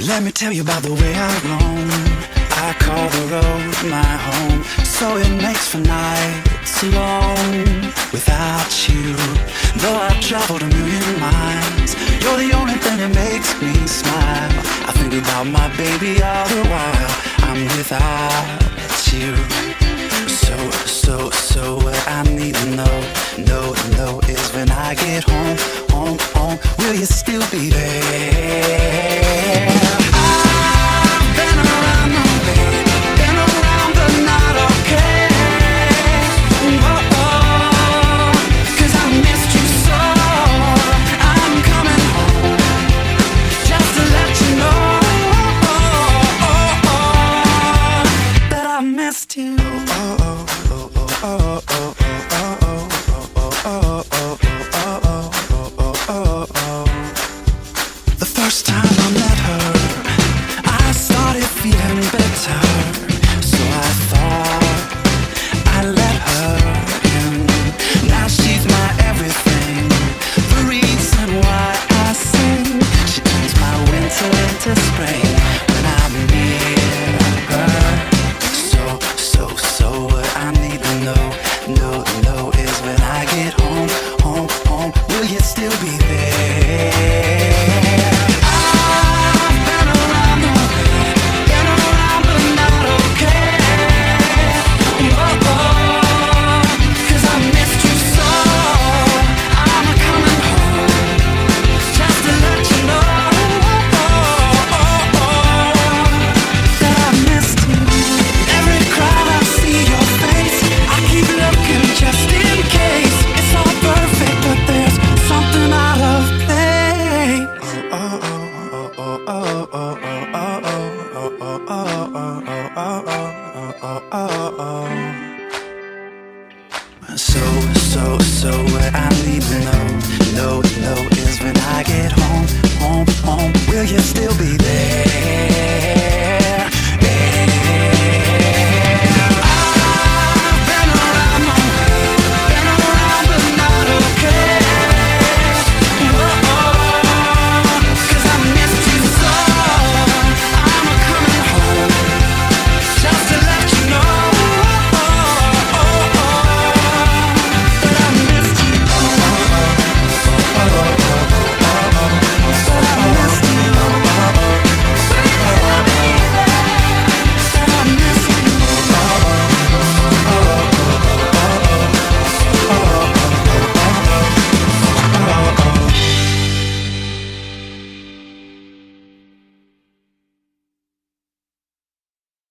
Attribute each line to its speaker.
Speaker 1: Let me tell you about the way I roam. I call the road my home, so it makes for nights alone without you. Though I've traveled a million miles, you're the only thing that makes me smile. I think about my baby all the while I'm without you. So what I need to know is when I get home, will you still be there? I've been around the way, been around but not okay. Oh, 'cause I missed you so. I'm coming home, just to let you know that I missed you. The first time I met her, I started feeling better. So I thought I'd let her in. Now she's my everything, the reason why I sing. She turns my winter into spring when I'm near her. So what I need to know is when I get home, will you still be there? I've been around the way, been around but not okay. Oh, 'cause I missed you so. I'm coming home, just to let you know that I missed you. Every crowd I see your face, I keep looking just in case. It's all perfect, but there's something out of place. So what I need to know is when I get home, will you still be there?